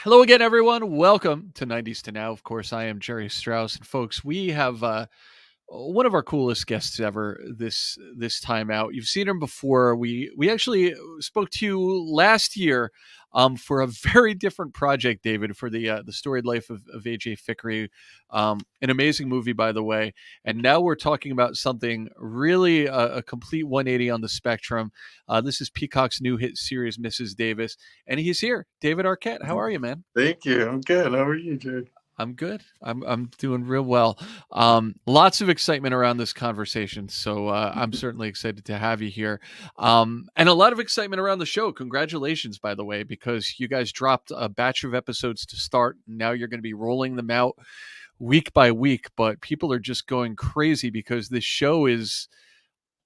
Hello again, everyone. Welcome to 90s to Now. Of course, I am Jerry Strauss. And folks, we have one of our coolest guests ever this time out. You've seen him before. We actually spoke to you last year for a very different project, David, for the storied life of AJ Fickery, an amazing movie, by the way. And now we're talking about something really a complete 180 on the spectrum. This is Peacock's new hit series, Mrs. Davis, and he's here. David Arquette, how are you, man? Thank you. I'm good. How are you, Jay? I'm good. I'm doing real well. Lots of excitement around this conversation, so I'm certainly excited to have you here, and a lot of excitement around the show. Congratulations, by the way, because you guys dropped a batch of episodes to start. Now you're going to be rolling them out week by week, but people are just going crazy because this show is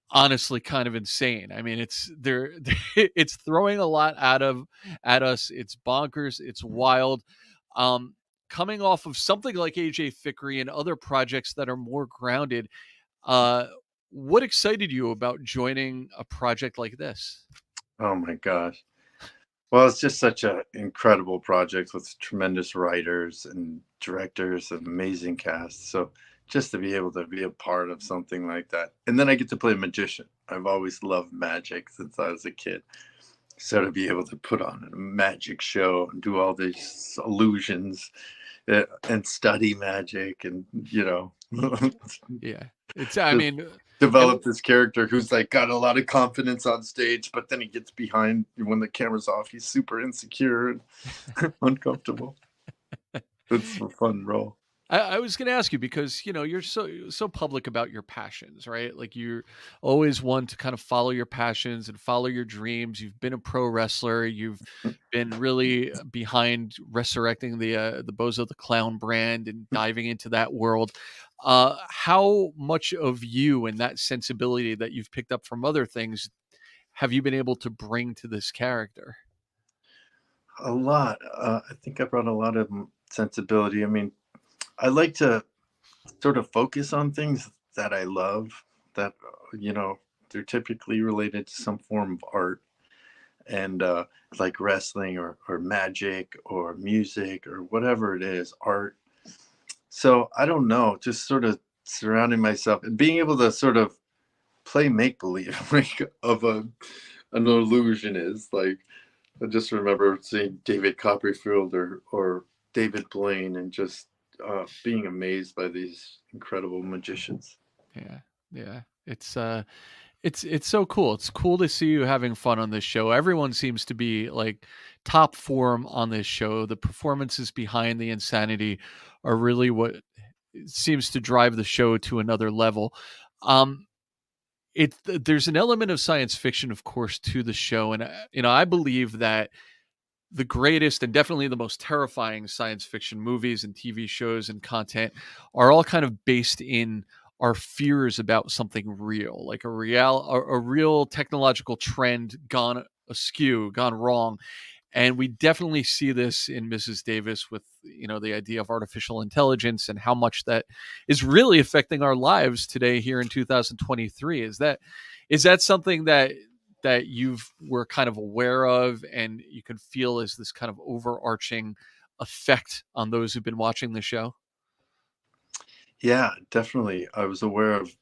honestly kind of insane. I mean, it's there. It's throwing a lot at us. It's bonkers. It's wild. Um, Coming off of something like AJ Fickery and other projects that are more grounded, uh, what excited you about joining a project like this? Oh my gosh. Well, it's just such an incredible project with tremendous writers and directors and amazing cast. So just to be able to be a part of something like that. And then I get to play a magician. I've always loved magic since I was a kid. So to be able to put on a magic show and do all these illusions and study magic and, Yeah, it's. I just mean, and develop this character who's like got a lot of confidence on stage, but then he gets behind when the camera's off. He's super insecure and uncomfortable. It's a fun role. I was going to ask you because you're so public about your passions, right? Like you're always one to kind of follow your passions and follow your dreams. You've been a pro wrestler. You've been really behind resurrecting the Bozo the Clown brand and diving into that world. How much of you and that sensibility that you've picked up from other things have you been able to bring to this character? A lot. I think I brought a lot of sensibility. I mean, I like to sort of focus on things that I love that, they're typically related to some form of art and like wrestling or magic or music or whatever it is, art. So I don't know, just sort of surrounding myself and being able to sort of play make believe like of an illusionist. Like I just remember seeing David Copperfield or David Blaine and just being amazed by these incredible magicians. Yeah, yeah. It's so cool. It's cool to see you having fun on this show. Everyone seems to be like top form on this show. The performances behind the insanity are really what seems to drive the show to another level. Um, there's an element of science fiction, of course, to the show, and I believe that the greatest and definitely the most terrifying science fiction movies and TV shows and content are all kind of based in our fears about something real, like a real technological trend gone askew, gone wrong. And we definitely see this in Mrs. Davis with, the idea of artificial intelligence and how much that is really affecting our lives today here in 2023. Is that something that you've were kind of aware of and you can feel as this kind of overarching effect on those who've been watching the show? Yeah, definitely. I was aware of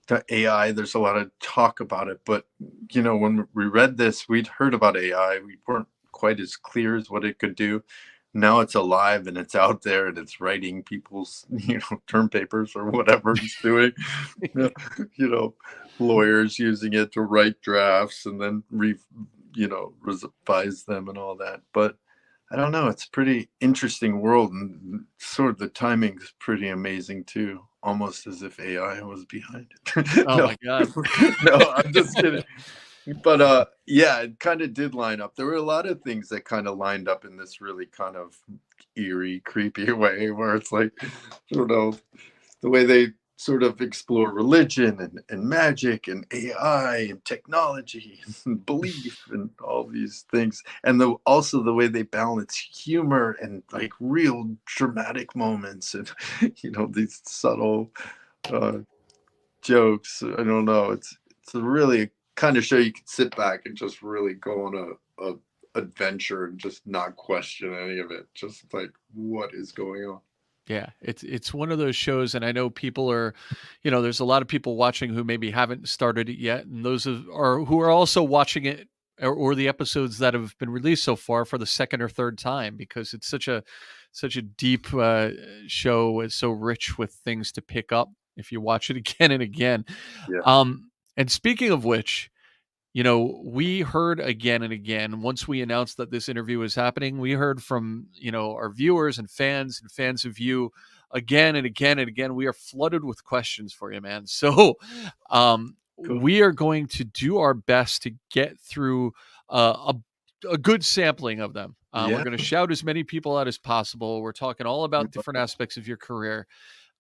the AI. There's a lot of talk about it, but when we read this, we'd heard about AI. We weren't quite as clear as what it could do. Now it's alive and it's out there and it's writing people's, term papers or whatever it's doing. you know, Lawyers using it to write drafts and then revise them and all that. But I don't know. It's a pretty interesting world, and sort of the timing's pretty amazing too. Almost as if AI was behind it. Oh No, my God. no, I'm just kidding. But yeah, it kind of did line up. There were a lot of things that kind of lined up in this really kind of eerie, creepy way, where it's like, I don't know, the way they sort of explore religion and magic and AI and technology and belief and all these things. And also the way they balance humor and like real dramatic moments and, these subtle uh, jokes. I don't know. It's a really kind of show you can sit back and just really go on adventure and just not question any of it. Just like, what is going on? Yeah, it's one of those shows, and I know people are, there's a lot of people watching who maybe haven't started it yet, and are who are also watching it, or the episodes that have been released so far for the second or third time, because it's such a deep show. It's so rich with things to pick up if you watch it again and again. Yeah, And speaking of which, we heard again and again, once we announced that this interview was happening, we heard from, our viewers and fans of you again and again and again. We are flooded with questions for you, man. So, cool. we are going to do our best to get through a good sampling of them. We're Yeah, going to shout as many people out as possible. We're talking all about different aspects of your career.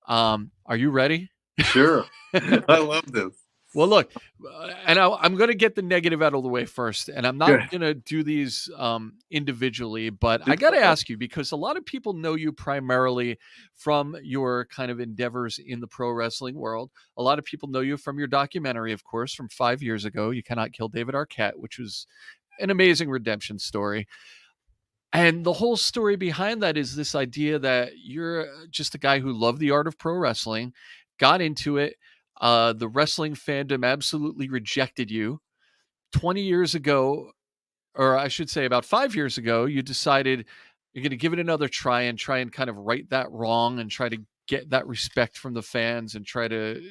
Are you ready? sure. I love this. Well, look, and I'm going to get the negative out of the way first, and I'm not Good. going to do these individually, but I It's got to okay. ask you, because a lot of people know you primarily from your kind of endeavors in the pro wrestling world. A lot of people know you from your documentary, of course, from 5 years ago, You Cannot Kill David Arquette, which was an amazing redemption story. And the whole story behind that is this idea that you're just a guy who loved the art of pro wrestling, got into it. The wrestling fandom absolutely rejected you. 20 years ago, or I should say about 5 years ago, you decided you're going to give it another try and kind of right that wrong and try to get that respect from the fans and try to,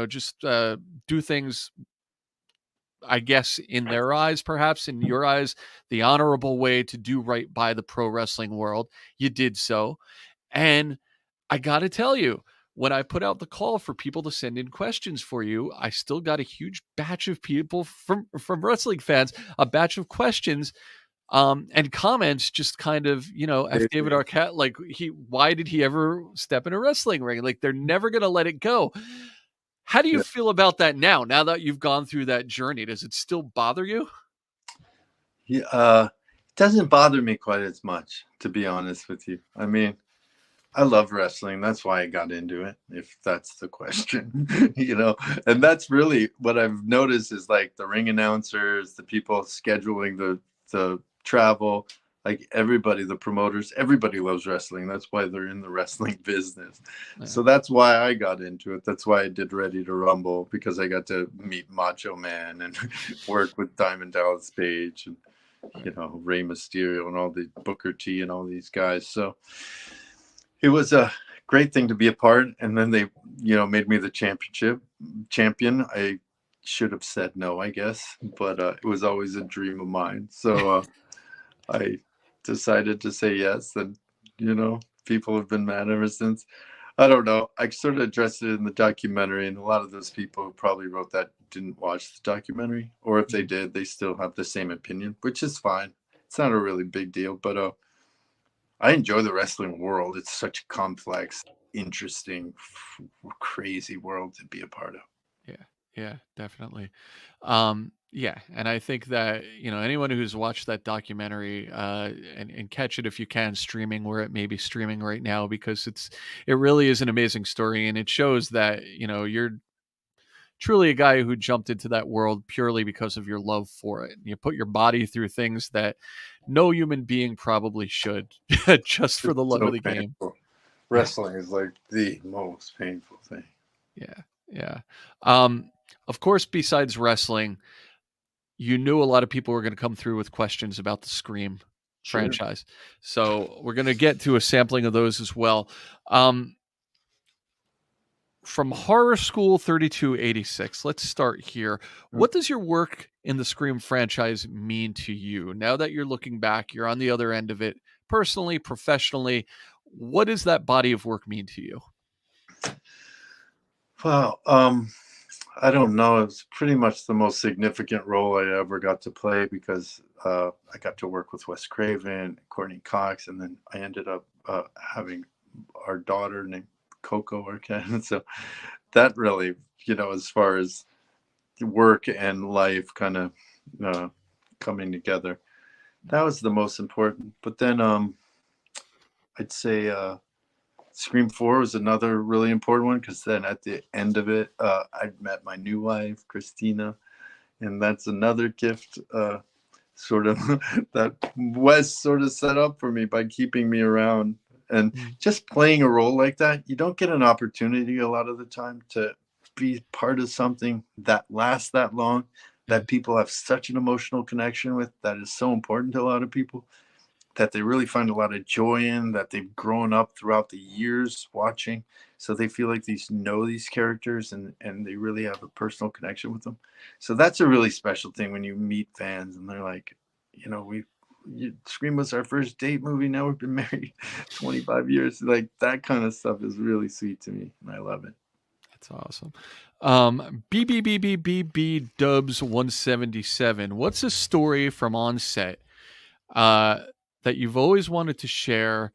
just do things, I guess, in their eyes, perhaps in your eyes, the honorable way to do right by the pro wrestling world. You did so. And I got to tell you, when I put out the call for people to send in questions for you, I still got a huge batch of people from wrestling fans, a batch of questions and comments, just kind of, F David Amazing. Arquette, like why did he ever step in a wrestling ring? Like they're never going to let it go. How do you Yeah. feel about that now that you've gone through that journey? Does it still bother you? Yeah, it doesn't bother me quite as much, to be honest with you. I mean, I love wrestling. That's why I got into it, if that's the question, And that's really what I've noticed is like the ring announcers, the people scheduling the travel, like everybody, the promoters, everybody loves wrestling. That's why they're in the wrestling business. Yeah. So that's why I got into it. That's why I did Ready to Rumble, because I got to meet Macho Man and work with Diamond Dallas Page and Right. Rey Mysterio and all the Booker T and all these guys. So it was a great thing to be a part. And then they, made me the champion. I should have said no, I guess, but it was always a dream of mine. So I decided to say yes, and people have been mad ever since. I don't know. I sort of addressed it in the documentary, and a lot of those people who probably wrote that didn't watch the documentary, or if they Mhm. did, they still have the same opinion, which is fine. It's not a really big deal, but I enjoy the wrestling world. It's such a complex, interesting, crazy world to be a part of. Yeah, yeah, definitely. Yeah, and I think that anyone who's watched that documentary and catch it if you can streaming where it may be streaming right now, because it really is an amazing story, and it shows that you're truly a guy who jumped into that world purely because of your love for it. You put your body through things that no human being probably should, just for It's the love of so the game. painful. Wrestling is like the most painful thing. Yeah, yeah. Um, of course, besides wrestling, you knew a lot of people were going to come through with questions about the Scream Sure. franchise. So we're going to get to a sampling of those as well. Um, from Horror School 3286, let's start here. What does your work in the Scream franchise mean to you? Now that you're looking back, you're on the other end of it, personally, professionally, what does that body of work mean to you? Wow. I don't know. It's pretty much the most significant role I ever got to play, because I got to work with Wes Craven, Courtney Cox, and then I ended up having our daughter named Coco Arquette. So that really, as far as work and life kind of uh, coming together, that was the most important. But then I'd say Scream 4 was another really important one, because then at the end of it, I met my new wife, Christina, and that's another gift sort of that Wes sort of set up for me by keeping me around. And Mm, just playing a role like that, you don't get an opportunity a lot of the time to be part of something that lasts that long, yeah. that people have such an emotional connection with, that is so important to a lot of people, that they really find a lot of joy in, that they've grown up throughout the years watching. So they feel like these know these characters, and they really have a personal connection with them. So that's a really special thing when you meet fans and they're like, Scream was our first date movie. Now we've been married 25 years. Like that kind of stuff is really sweet to me, and I love it. That's awesome. BBBBBB Dubs 177. What's a story from on set uh, that you've always wanted to share,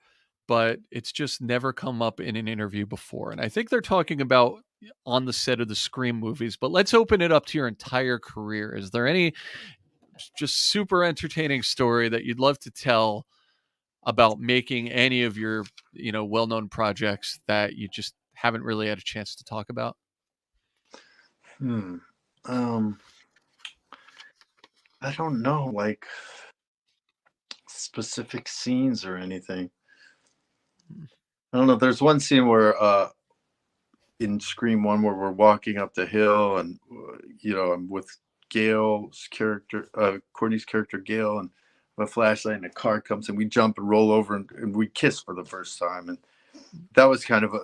but it's just never come up in an interview before? And I think they're talking about on the set of the Scream movies, but let's open it up to your entire career. Is there any just super entertaining story that you'd love to tell about making any of your, well-known projects that you just haven't really had a chance to talk about? Hmm. Um, I don't know, like specific scenes or anything. I don't know. There's one scene where in Scream One where we're walking up the hill, and I'm with Gail's character, Courtney's character Gail, and a flashlight, and a car comes, and we jump and roll over, and we kiss for the first time, and that was kind of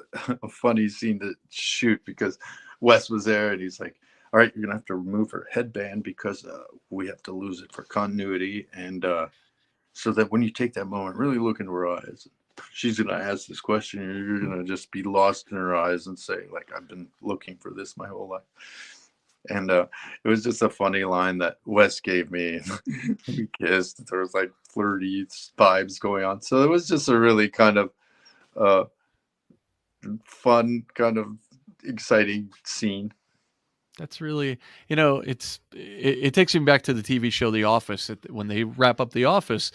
a funny scene to shoot because Wes was there, and he's like, "All right, you're gonna have to remove her headband because we have to lose it for continuity, and so that when you take that moment, really look into her eyes. She's gonna ask this question, and you're gonna just be lost in her eyes and say, like, I've been looking for this my whole life." And it was just a funny line that Wes gave me. We kissed. There was like flirty vibes going on, so it was just a really kind of uh, fun, kind of exciting scene. That's really, it takes me back to the TV show The Office. When they wrap up The Office,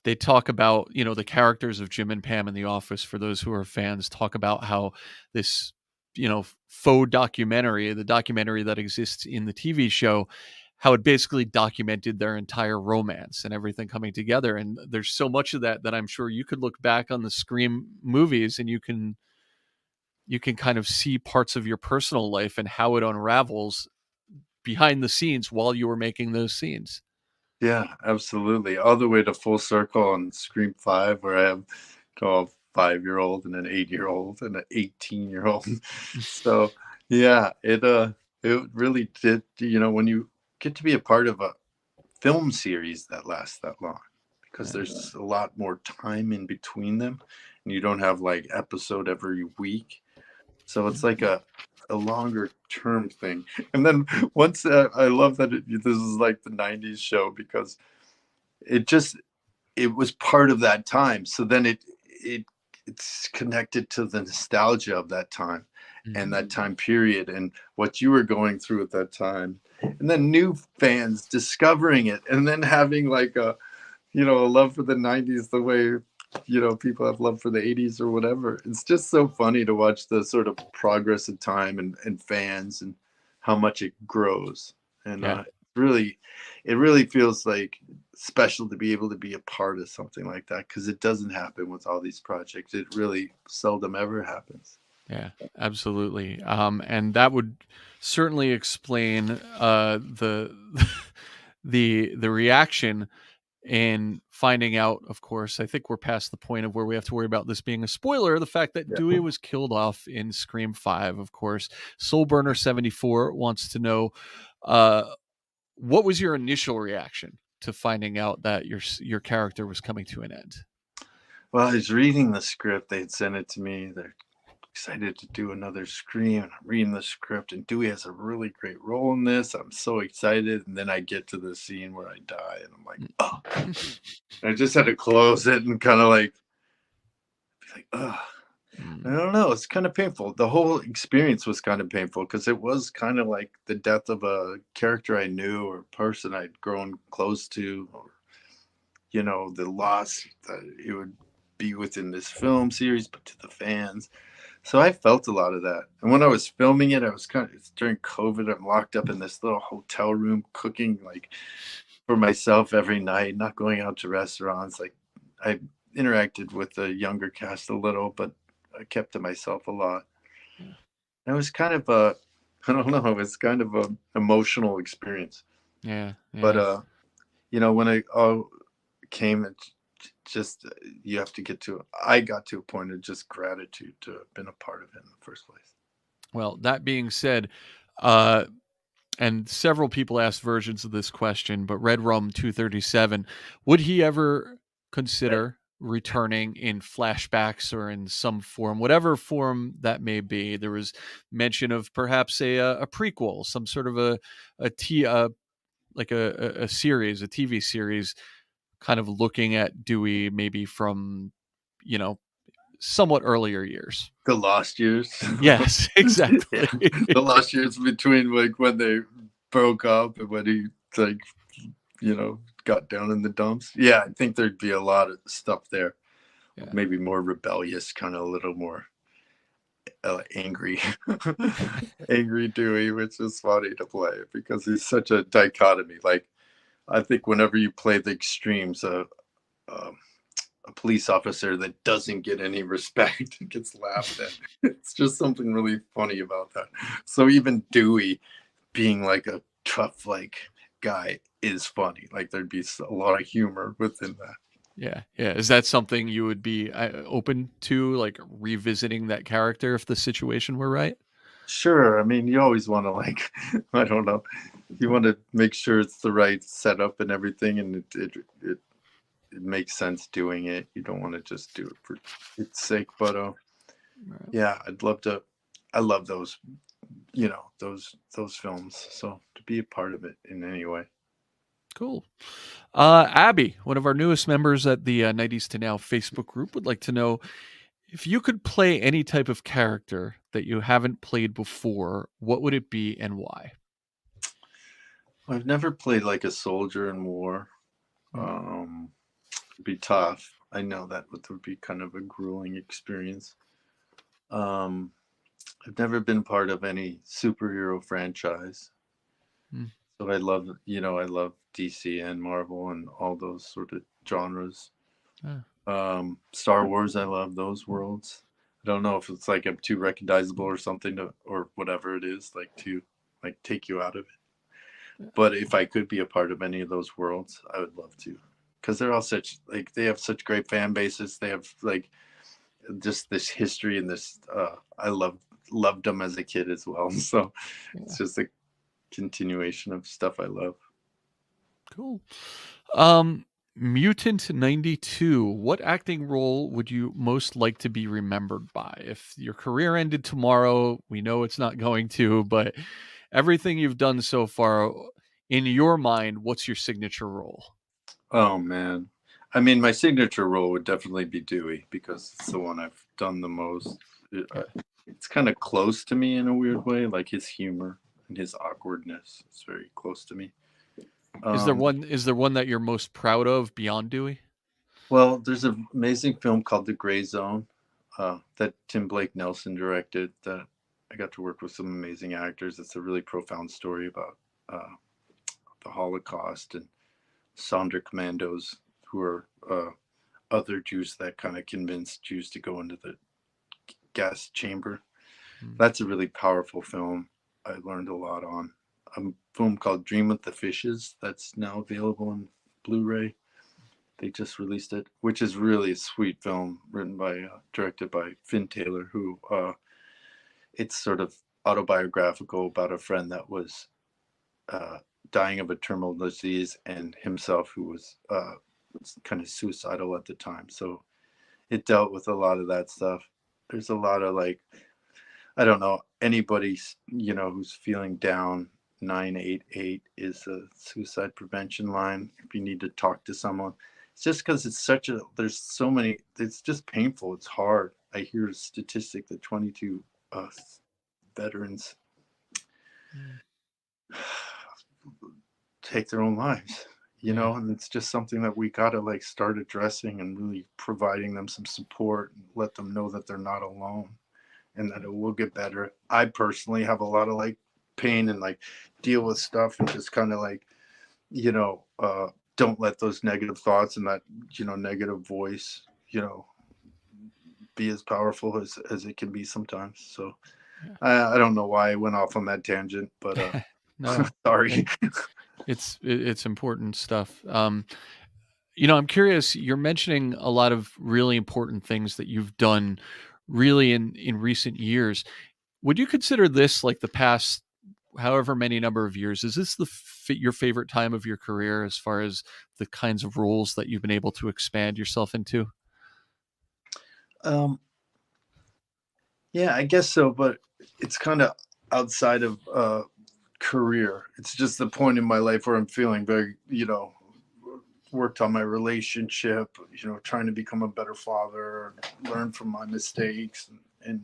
they talk about, the characters of Jim and Pam in The Office. For those who are fans, talk about how this, faux documentary, the documentary that exists in the TV show, how it basically documented their entire romance and everything coming together. And there's so much of that I'm sure you could look back on the Scream movies and you can kind of see parts of your personal life and how it unravels behind the scenes while you were making those scenes. Yeah, absolutely. All the way to full circle on Scream 5, where I have a 5-year-old and an 8-year-old and an 18-year-old. So yeah, it really did, when you get to be a part of a film series that lasts that long, because Yeah. there's a lot more time in between them, and you don't have like episode every week. So it's like a longer term thing. And then once I love that this is like the 90s show because it just it was part of that time. So then it's connected to the nostalgia of that time and Mhm. that time period and what you were going through at that time. And then new fans discovering it and then having like a love for the 90s the way people have love for the 80s or whatever. It's just so funny to watch the sort of progress of time and fans and how much it grows. And Yeah. really it really feels like special to be able to be a part of something like that because it doesn't happen with all these projects. It really seldom ever happens. Yeah, absolutely. And that would certainly explain the the reaction in finding out. Of course, I think we're past the point of where we have to worry about this being a spoiler. The fact that Yeah. Dewey was killed off in Scream 5, of course. Soulburner74 wants to know, uh, what was your initial reaction to finding out that your character was coming to an end? Well, I was reading the script. They had sent it to me. They're excited to do another Scream. And I'm reading the script, and Dewey has a really great role in this. I'm so excited. And then I get to the scene where I die, and I'm like, oh, I just had to close it and kind of like be like, oh, I Mm, don't know. It's kind of painful. The whole experience was kind of painful because it was kind of like the death of a character I knew or person I'd grown close to, or the loss that it would be within this film series, but to the fans. So I felt a lot of that. And when I was filming it, I was it's during COVID. I'm locked up in this little hotel room cooking like for myself every night, not going out to restaurants. Like I interacted with the younger cast a little, but I kept to myself a lot. Yeah, And it was kind of a, I don't know, it was kind of a emotional experience. yeah, But yeah. when I all came, it just you have to get to. I got to a point of just gratitude to have been a part of it in the first place. Well, that being said, uh, and several people asked versions of this question, but Red Rum 237, would he ever consider returning in flashbacks or in some form, whatever form that may be? There was mention of perhaps a prequel, some sort of a t like a series, a TV series, kind of looking at Dewey maybe from you know somewhat earlier years. The lost years. Yes, exactly. The lost years between like when they broke up and when he like got down in the dumps. Yeah, I think there'd be a lot of stuff there. Yeah. Maybe more rebellious, kind of a little more angry, angry Dewey, which is funny to play because he's such a dichotomy. Like I think whenever you play the extremes, a police officer that doesn't get any respect gets laughed at. It's just something really funny about that. So even Dewey being like a tough like guy is funny. Like there'd be a lot of humor within that. Yeah, yeah. Is that something you would be open to, like revisiting that character if the situation were right? Sure. I mean, you always want to like, I don't know, you want to make sure it's the right setup and everything, and it makes sense doing it. You don't want to just do it for its sake. But Right. yeah, I'd love to. I love those, those films. So to be a part of it in any way. Cool. Abby, one of our newest members at the 90s to Now Facebook group, would like to know if you could play any type of character that you haven't played before, what would it be and why? I've never played like a soldier in war. Hmm. It'd be tough. I know that would be kind of a grueling experience. Um, I've never been part of any superhero franchise. Hmm. So I love DC and Marvel and all those sort of genres. Ah, Star Wars, I love those worlds. I don't know if it's like I'm too recognizable or something or whatever it is, like to like take you out of it. But if I could be a part of any of those worlds, I would love to. Because they're all such like they have such great fan bases. They have like just this history and this I loved them as a kid as well. So yeah, it's just a continuation of stuff I love. cool. Um, Mutant 92, what acting role would you most like to be remembered by? If your career ended tomorrow, we know it's not going to, but everything you've done so far, in your mind, what's your signature role? Oh man. I mean, my signature role would definitely be Dewey because it's the one I've done the most. Yeah. It's kind of close to me in a weird way, like his humor and his awkwardness. It's very close to me. Um, Is there one that you're most proud of beyond Dewey? well, there's an amazing film called The Gray Zone that Tim Blake Nelson directed. That I got to work with some amazing actors. It's a really profound story about uh, the Holocaust and Sonder commandos who are other Jews that kind of convinced Jews to go into the gas chamber. Mm. That's a really powerful film. I learned a lot on a film called Dream with the Fishes that's now available on Blu-ray. They just released it, which is really a sweet film written by, directed by Finn Taylor, who it's sort of autobiographical about a friend that was uh, dying of a terminal disease and himself who was kind of suicidal at the time. So it dealt with a lot of that stuff. There's a lot of like, I don't know, anybody, who's feeling down, 988 is a suicide prevention line. If you need to talk to someone, it's just because there's so many, it's just painful. It's hard. I hear a statistic that 22 uh, veterans Mm. take their own lives, Yeah. and it's just something that we got to like start addressing and really providing them some support and let them know that they're not alone and that it will get better. I personally have a lot of like pain and like deal with stuff and just kind of like, don't let those negative thoughts and that, negative voice, be as powerful as it can be sometimes. So I don't know why I went off on that tangent, but Yeah. No, sorry. it's important stuff. I'm curious, you're mentioning a lot of really important things that you've done really in recent years. Would you consider this like the past however many number of years? Is this your favorite time of your career as far as the kinds of roles that you've been able to expand yourself into? um, yeah, I guess so, but it's kind of outside of career. It's just the point in my life where I'm feeling very, worked on my relationship, trying to become a better father, learn from my mistakes, and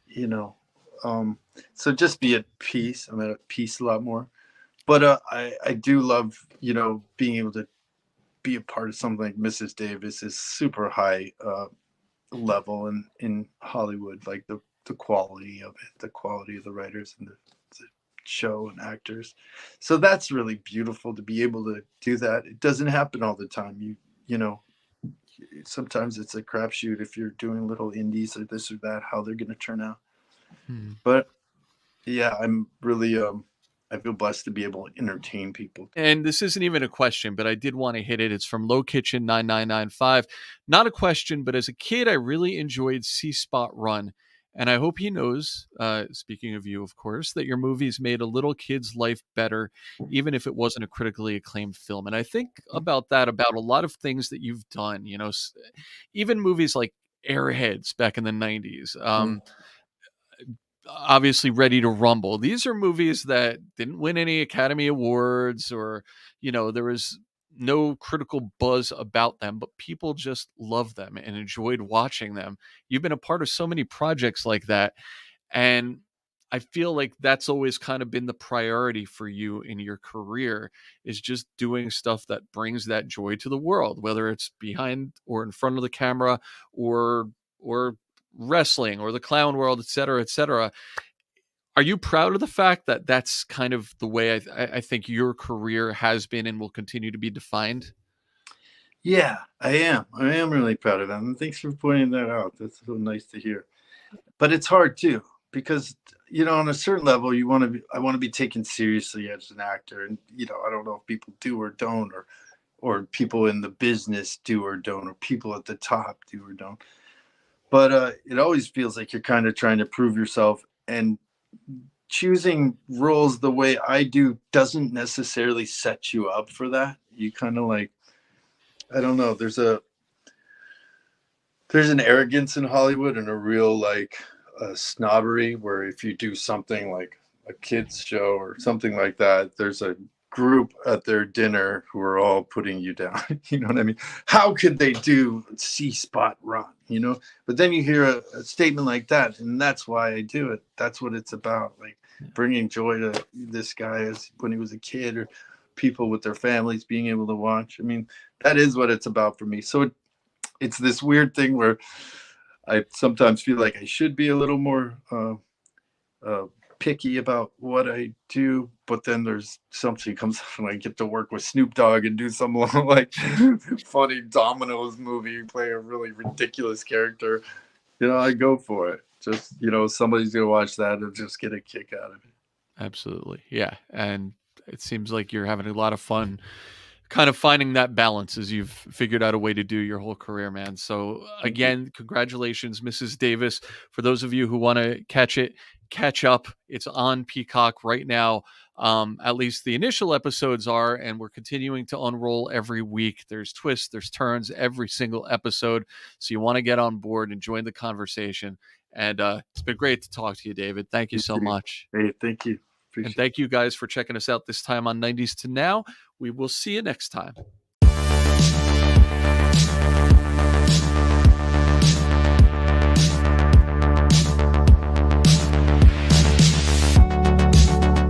you know, so just be at peace. I'm at peace a lot more. But I do love, being able to be a part of something like Mrs. Davis is super high level in Hollywood, like the quality of it, the quality of the writers and the show and actors. So that's really beautiful to be able to do that. It doesn't happen all the time. You know, sometimes it's a crapshoot if you're doing little indies or this or that, how they're going to turn out. Hmm. But yeah, I'm really I feel blessed to be able to entertain people. And this isn't even a question, but I did want to hit it. It's from Low Kitchen 9995. Not a question, but as a kid, I really enjoyed See Spot Run. And I hope he knows, speaking of you, of course, that your movies made a little kid's life better, even if it wasn't a critically acclaimed film. And I think about that, about a lot of things that you've done, even movies like Airheads back in the 90s. Mm. Obviously Ready to Rumble. These are movies that didn't win any Academy Awards or, there was no critical buzz about them, but people just loved them and enjoyed watching them. You've been a part of so many projects like that. And I feel like that's always kind of been the priority for you in your career is just doing stuff that brings that joy to the world, whether it's behind or in front of the camera or wrestling or the clown world, et cetera, et cetera. Are you proud of the fact that that's kind of the way I think your career has been and will continue to be defined? Yeah, I am. I am really proud of that. And thanks for pointing that out. That's so nice to hear. But it's hard too, because on a certain level, I want to be taken seriously as an actor. And I don't know if people do or don't, or people in the business do or don't, or people at the top do or don't. But it always feels like you're kind of trying to prove yourself, and choosing roles the way I do doesn't necessarily set you up for that. You kind of like, I don't know, there's an arrogance in Hollywood and a real like snobbery where if you do something like a kids show or something like that, there's a group at their dinner who are all putting you down. You know what I mean? How could they do See Spot Run? But then you hear a statement like that, and that's why I do it. That's what it's about, like bringing joy to this guy as when he was a kid, or people with their families being able to watch. I mean, that is what it's about for me. So it's this weird thing where I sometimes feel like I should be a little more uh, picky about what I do, but then there's something comes up and I get to work with Snoop Dogg and do some like funny Domino's movie, play a really ridiculous character. I go for it. Just somebody's gonna watch that and just get a kick out of it. Absolutely. Yeah. And it seems like you're having a lot of fun kind of finding that balance as you've figured out a way to do your whole career, man. So Thank you. again, congratulations, Mrs. Davis. For those of you who want to catch up, it's on Peacock right now. At least the initial episodes are, and we're continuing to unroll every week. There's twists, there's turns every single episode. So you want to get on board and join the conversation. And it's been great to talk to you, David. Thank you so much. Hey, thank you. And Appreciate it. thank you guys for checking us out this time on 90s to Now. We will see you next time.